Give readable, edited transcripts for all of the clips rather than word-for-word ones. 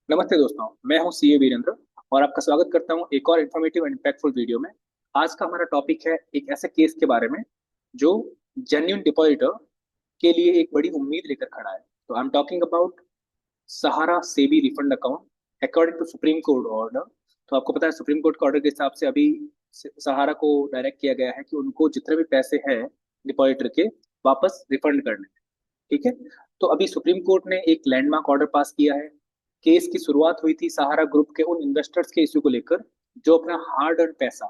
नमस्ते दोस्तों, मैं हूं सीए वीरेंद्र और आपका स्वागत करता हूं एक और इन्फॉर्मेटिव एंड इम्पैक्टफुल वीडियो में। आज का हमारा टॉपिक है एक ऐसे केस के बारे में जो जेन्युइन डिपॉजिटर के लिए एक बड़ी उम्मीद लेकर खड़ा है। तो I am talking about Sahara SEBI refund account according to Supreme Court order. तो आपको पता है सुप्रीम कोर्ट के ऑर्डर के हिसाब से अभी सहारा को डायरेक्ट किया गया है कि उनको जितने भी पैसे हैं डिपॉजिटर के वापस रिफंड करने। ठीक है। तो अभी सुप्रीम कोर्ट ने एक लैंडमार्क ऑर्डर पास किया है। केस की शुरुआत हुई थी सहारा ग्रुप के उन इन्वेस्टर्स के इश्यू को लेकर जो अपना हार्ड अर्न पैसा,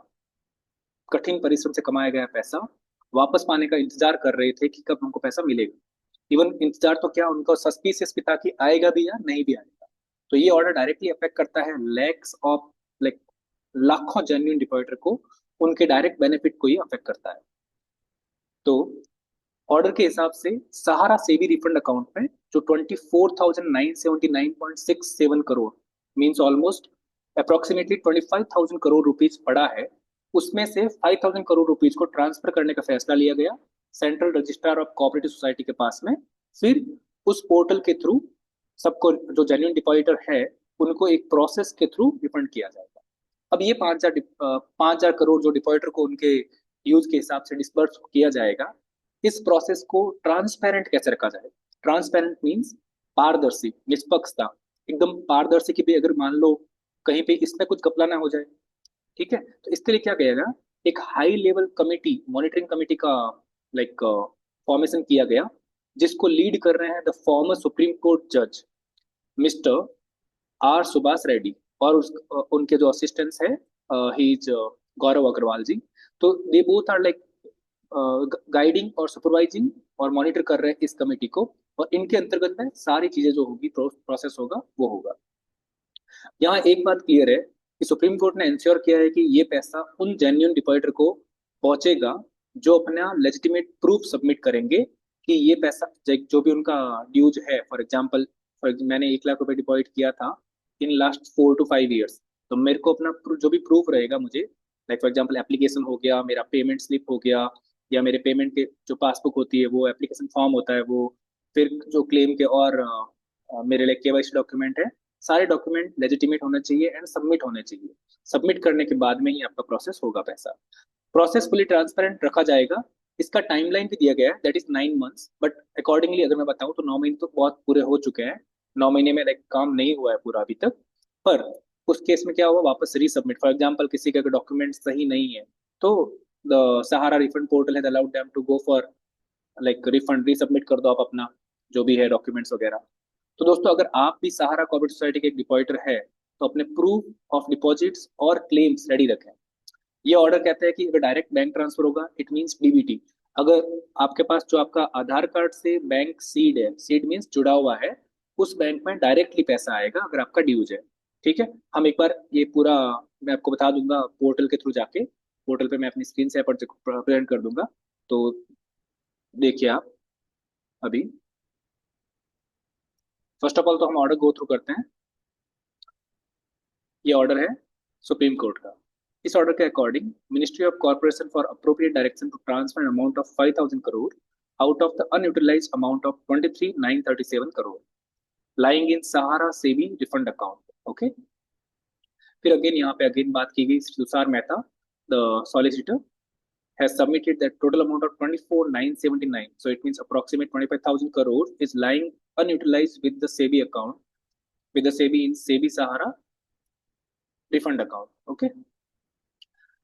कठिन परिश्रम से कमाया गया पैसा वापस पाने का इंतजार कर रहे थे कि कब हमको पैसा मिलेगा। इवन इंतजार तो क्या, उनको सस्पिशियस भी था कि आएगा भी या नहीं भी आएगा। तो ये ऑर्डर डायरेक्टली अफेक्ट करता है लैक्स ऑफ, लाइक लाखों जेन्युइन डिपॉजिटर को, उनके डायरेक्ट बेनिफिट को ये अफेक्ट करता है। तो ऑर्डर के हिसाब से सहारा सेवी रिफंड अकाउंट में जो 24,979.67 crore, means almost approximately 25,000 crore rupees पड़ा है, उसमें से 5,000 करोड़ रुपीज को ट्रांसफर करने का फैसला लिया गया central registrar of cooperative society के पास में। फिर उस पोर्टल के थ्रू सबको, जो जेन्युइन डिपॉजिटर है, उनको एक प्रोसेस के थ्रू रिफंड किया जाएगा। अब ये 5,000 करोड़ जो डिपॉजिटर को उनके यूज के हिसाब से डिस्बर्स किया जाएगा, इस प्रोसेस को ट्रांसपेरेंट कैसे रखा जाए। ट्रांसपेरेंट मीन्स पारदर्शी, निष्पक्षता, एकदम पारदर्शी की भी अगर मान लो कहीं पे इसमें कुछ घपला ना हो जाए। ठीक है। तो इसके लिए क्या कहेगा, एक high level committee, monitoring committee का लाइक फॉर्मेशन किया गया, जिसको लीड कर रहे हैं द फॉर्मर सुप्रीम कोर्ट जज मिस्टर आर सुभाष रेड्डी, और उनके जो असिस्टेंट्स है, ही इज गौरव अग्रवाल जी। तो they both are like guiding और सुपरवाइजिंग और मॉनिटर कर रहे हैं इस कमेटी को, और इनके अंतर्गत में सारी चीजें जो होगी, प्रोसेस होगा वो होगा। यहाँ एक बात क्लियर है कि सुप्रीम कोर्ट ने इंश्योर किया है कि ये पैसा उन जेन्युइन डिपॉजिटर को पहुंचेगा जो अपना लेजिटिमेट प्रूफ सबमिट करेंगे कि ये पैसा जो भी उनका ड्यूज है। फॉर एग्जाम्पल, मैंने 1 लाख रुपए डिपॉजिट किया था इन लास्ट 4 to 5 years। तो मेरे को अपना जो भी प्रूफ रहेगा मुझे, लाइक फॉर एग्जाम्पल एप्लीकेशन हो गया, मेरा पेमेंट स्लिप हो गया, या मेरे पेमेंट के जो पासबुक होती है वो एप्लीकेशन फॉर्म होता है वो, फिर जो क्लेम के और मेरे लिए केवाईसी डॉक्यूमेंट है, सारे डॉक्यूमेंट लेजिटिमेट होने चाहिए एंड सबमिट होने चाहिए। सबमिट करने के बाद में ही आपका प्रोसेस होगा पैसा। प्रोसेस फुली ट्रांसपेरेंट रखा जाएगा। इसका टाइमलाइन भी दिया गया है, that is 9 months, but accordingly अगर मैं बताऊं तो 9 महीने तो बहुत पूरे हो चुके हैं। 9 महीने में लाइक काम नहीं हुआ है पूरा अभी तक। पर उस केस में क्या हुआ, वापस रीसबमिट, फॉर एग्जाम्पल किसी का डॉक्यूमेंट सही नहीं है तो the Sahara refund portal has allowed them to go for like refund, resubmit कर दो आप अपना जो भी है डॉक्यूमेंट्स वगैरह। तो दोस्तों, अगर आप भी सहारा कोऑपरेटिव सोसाइटी के एक डिपॉजिटर है तो अपने प्रूफ ऑफ डिपॉजिट्स और क्लेम्स रेडी रखें। ये ऑर्डर कहता है कि अगर डायरेक्ट बैंक ट्रांसफर होगा, इट मींस डीबीटी। अगर आपके पास जो आपका आधार कार्ड से बैंक सीड है, सीड मींस जुड़ा हुआ है, उस बैंक में डायरेक्टली पैसा आएगा अगर आपका ड्यूज है। ठीक है। हम एक बार ये पूरा मैं आपको बता दूंगा पोर्टल के थ्रू जाके। पोर्टल पे मैं अपनी स्क्रीन से पर प्रेजेंट कर दूंगा। तो देखिए आप अभी, फर्स्ट ऑफ ऑल तो हम ऑर्डर गो थ्रू करते हैं। ये ऑर्डर है सुप्रीम कोर्ट का। इस ऑर्डर के according ministry of corporation for appropriate direction to transfer amount of 5,000 crore out of the unutilised amount of 23,937 crore lying in Sahara SEBI refund account. Okay. फिर अगेन यहाँ पे अगेन बात की गई, Tushar Mehta the solicitor has submitted that total amount of 24,979, so it means approximate 25,000 crore is lying unutilized with the SEBI account, with the SEBI in SEBI Sahara refund account. Okay।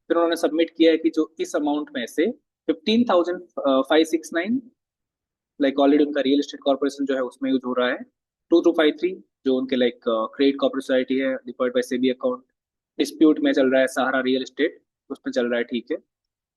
फिर उन्होंने submit किया है कि जो इस अमाउंट में से 15,569, like already उनका रियल एस्टेट कॉर्पोरेशन जो है उसमें यूज हो रहा है। 2,253 जो उनके लाइक क्रेडिट कॉर्पोरेट सोसाइटी है deposit by SEBI account, dispute में चल रहा है सहारा रियल एस्टेट, उसमें चल रहा है। ठीक है।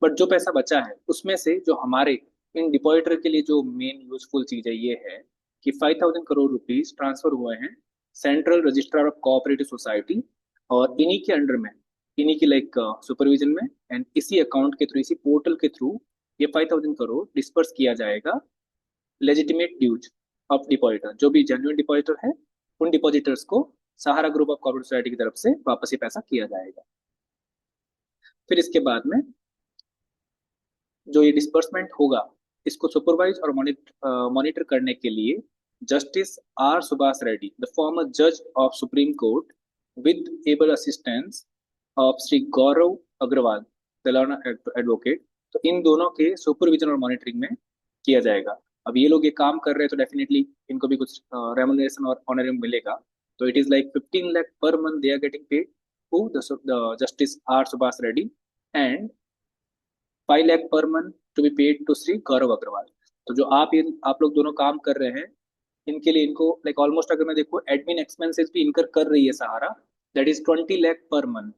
बट जो पैसा बचा है उसमें से जो हमारे इन डिपॉजिटर के लिए जो मेन यूजफुल चीज है ये है कि 5,000 करोड़ रुपीज ट्रांसफर हुए हैं central registrar of cooperative society, और इन्हीं के अंडर में, इन्हीं की लाइक सुपरविजन में, एंड इसी अकाउंट के थ्रू, इसी पोर्टल के थ्रू ये 5,000 करोड़ डिस्पर्स किया जाएगा लेजिटिमेट ड्यूज ऑफ डिपॉजिटर, जो भी जेन्युइन डिपॉजिटर है उन डिपॉजिटर्स को सहारा ग्रुप ऑफ कोऑपरेटिव सोसाइटी की तरफ से वापस ये पैसा किया जाएगा। फिर इसके बाद में जो ये डिस्बर्समेंट होगा, इसको सुपरवाइज और मॉनिटर करने के लिए Justice R. Subhas Reddy, the former judge of Supreme Court, with able assistance of Shri Gaurav Agarwal, Telangana advocate. तो इन दोनों के सुपरविजन और मॉनिटरिंग में किया जाएगा। अब ये लोग ये काम कर रहे हैं तो डेफिनेटली इनको भी कुछ रेमुनरेशन और ऑनरियम मिलेगा। तो it is like 15 lakh per month they are getting paid to the justice R Subhash Reddy, and 5 lakh per month to be paid to Shri Gaurav Agarwal. तो जो आप लोग दोनों काम कर रहे हैं, इनके लिए इनको लाइक ऑलमोस्ट अगर मैं देखो एडमिन एक्सपेंसेस भी इनकर कर रही है सहारा, that is 20 lakh per month.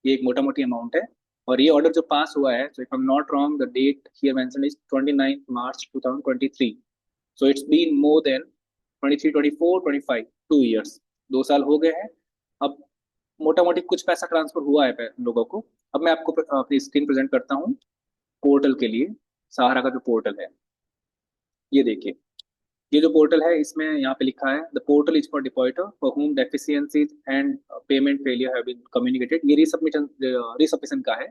ये एक मोटा मोटी अमाउंट है। और ये ऑर्डर जो पास हुआ है, so if I am not wrong the date here mention is 29 March 2023। So it's been more than 23 24 25 2 years, 2 साल हो गए हैं। अब मोटा मोटी कुछ पैसा ट्रांसफर हुआ है लोगों को। अब मैं आपको अपनी स्क्रीन प्रेजेंट करता हूँ पोर्टल के लिए। सहारा का जो पोर्टल है, ये देखिए, ये जो पोर्टल है इसमें यहाँ पे लिखा है the portal is for depositor for whom deficiencies and payment failure have been communicated. ये रिसबमिशन रिसबमिशन का है।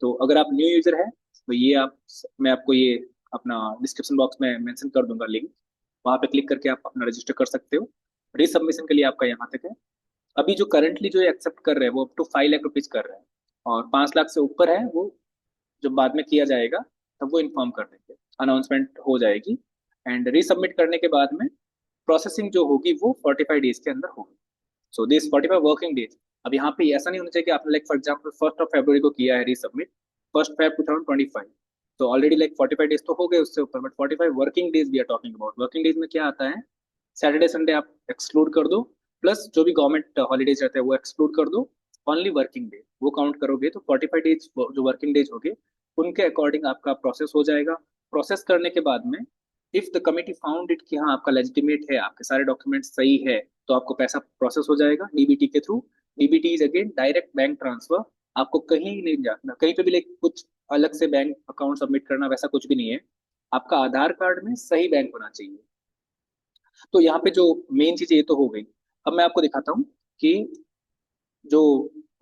तो अगर आप न्यू यूजर है तो ये आप, मैं आपको ये अपना डिस्क्रिप्शन बॉक्स में मेंशन कर दूंगा लिंक, वहाँ पे क्लिक करके आप अपना रजिस्टर कर सकते हो। रिसबमिशन के लिए आपका यहाँ तक है। अभी जो करंटली जो एक्सेप्ट कर रहे हैं वो अप टू 5 लाख रुपीज कर रहे हैं, और 5 लाख से ऊपर है वो जब बाद में किया जाएगा तब वो इन्फॉर्म कर देंगे, अनाउंसमेंट हो जाएगी। एंड रीसबमिट करने के बाद में प्रोसेसिंग जो होगी वो 45 डेज के अंदर होगी। So this 45 working days. अब यहाँ पे ऐसा नहीं होना चाहिए कि आपने लाइक फॉर एग्जाम्पल 1 फरवरी को किया है रीसबमिट, 1 Feb 2025, तो ऑलरेडी लाइक 45 डेज तो हो गए उससे ऊपर, but 45 working days we are talking about. Working days में क्या आता है, सैटरडे संडे आप एक्सक्लूड कर दो, प्लस जो भी गवर्नमेंट हॉलीडेज रहते हैं वो एक्सक्लूड कर दो, ओनली वर्किंग डे वो काउंट करोगे तो 45 डेज जो वर्किंग डेज हो गए उनके अकॉर्डिंग आपका प्रोसेस हो जाएगा। प्रोसेस करने के बाद में if the committee found it कि हाँ आपका लेजिटिमेट है, आपके सारे डॉक्यूमेंट सही है, तो आपको पैसा प्रोसेस हो जाएगा डीबीटी के through. DBT is again direct bank transfer. आपको कहीं नहीं जाना, कहीं पे भी लाइक कुछ अलग से बैंक अकाउंट सबमिट करना वैसा कुछ भी नहीं है। आपका आधार कार्ड में सही बैंक होना चाहिए। तो यहाँ पे जो मेन चीज ये तो हो गई। अब मैं आपको दिखाता हूँ कि जो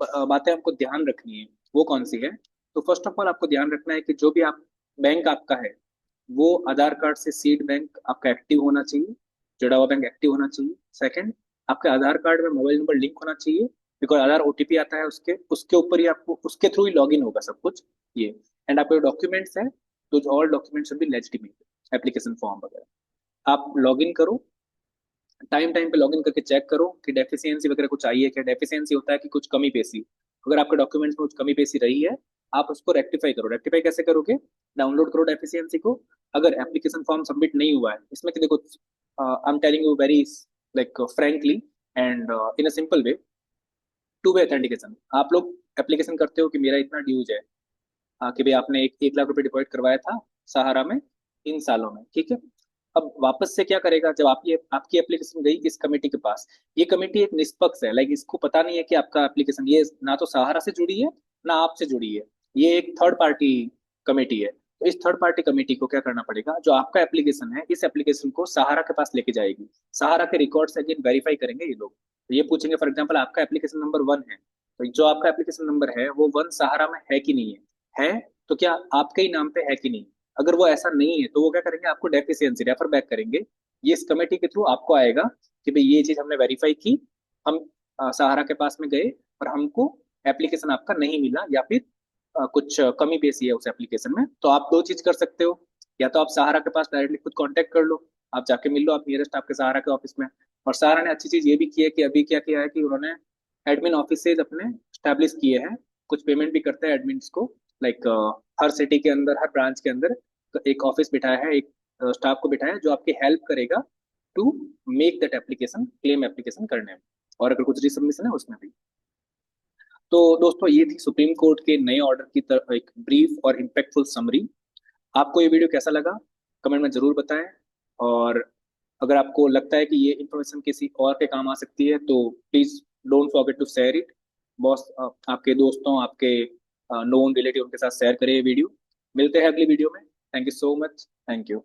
बातें हमको ध्यान रखनी है वो कौन सी है। तो फर्स्ट ऑफ ऑल आपको ध्यान रखना है कि जो भी आप बैंक आपका है वो आधार कार्ड से सीड बैंक आपका एक्टिव होना चाहिए, जुड़ा हुआ बैंक एक्टिव होना चाहिए। सेकंड, आपके आधार कार्ड में मोबाइल नंबर लिंक होना चाहिए, बिकॉज आधार ओटीपी आता है उसके उसके ऊपर ही आपको उसके थ्रू ही लॉगिन होगा सब कुछ ये। एंड आपके डॉक्यूमेंट्स हैं, तो all documents should be legitimate, application form वगैरह आप लॉगिन करो, टाइम टाइम पे लॉगिन करके चेक करो कि डेफिशिएंसी वगैरह कुछ आई है क्या। डेफिशिएंसी होता है कि कुछ कमी पेशी, अगर आपके डॉक्यूमेंट्स में कुछ कमी पेशी रही है आप उसको रेक्टिफाई करो। रेक्टिफाई कैसे करोगे, डाउनलोड करो डेफिशिएंसी को। अगर एप्लीकेशन फॉर्म सबमिट नहीं हुआ है इसमें कि देखो, I am telling you very like frankly and in a simple way, two way authentication. आप लोग एप्लीकेशन करते हो कि मेरा इतना ड्यूज है, कि भाई आपने 1 लाख रुपए डिपॉजिट करवाया था सहारा में इन सालों में, ठीक है। अब वापस से क्या करेगा, जब आपकी एप्लीकेशन गई इस कमेटी के पास, ये कमेटी एक निष्पक्ष है, लाइक इसको पता नहीं है कि आपका एप्लीकेशन ये ना तो सहारा से जुड़ी है ना आपसे जुड़ी है, ये एक थर्ड पार्टी कमेटी है। तो इस थर्ड पार्टी कमेटी को क्या करना पड़ेगा, जो आपका एप्लीकेशन है इस एप्लीकेशन को सहारा के पास लेके जाएगी। सहारा के रिकॉर्ड से अगेन वेरीफाई करेंगे ये लोग। तो ये पूछेंगे फॉर एग्जाम्पल आपका एप्लीकेशन नंबर 1 है, तो जो आपका एप्लीकेशन नंबर है वो 1 सहारा में है कि नहीं है तो क्या आपके ही नाम पे है कि नहीं। अगर वो ऐसा नहीं है तो वो क्या करेंगे, आपको डेफिशिएंसी रेफर बैक करेंगे। ये इस कमेटी के थ्रू आपको आएगा कि भाई ये चीज हमने वेरीफाई की, हम सहारा के पास में गए और हमको एप्लीकेशन आपका नहीं मिला, या फिर कुछ कमी पेशी है उस एप्लीकेशन में। तो आप दो चीज कर सकते हो, या तो आप सहारा के पास डायरेक्टली खुद कांटेक्ट कर लो, आप जाके मिल लो आप नियरेस्ट आपके सहारा के ऑफिस में। और सहारा ने अच्छी चीज ये भी की है कि अभी क्या किया है कि उन्होंने एडमिन ऑफिसेज अपने स्टैब्लिश किए हैं, कुछ पेमेंट भी करते हैं एडमिन्स को। लाइक हर सिटी के अंदर हर ब्रांच के अंदर एक ऑफिस बिठाया है, एक स्टाफ को बिठाया है जो आपकी हेल्प करेगा to make that application, claim application करने में, और अगर कुछ रिसबमिशन है उसमें भी। तो दोस्तों ये थी सुप्रीम कोर्ट के नए ऑर्डर की एक ब्रीफ और इम्पैक्टफुल समरी। आपको ये वीडियो कैसा लगा कमेंट में जरूर बताएं, और अगर आपको लगता है कि ये इन्फॉर्मेशन किसी और के काम आ सकती है तो please don't forget to share it. Boss आपके दोस्तों, आपके नोन रिलेटिव उनके साथ शेयर करें ये वीडियो। मिलते हैं अगली वीडियो में। Thank you so much, thank you.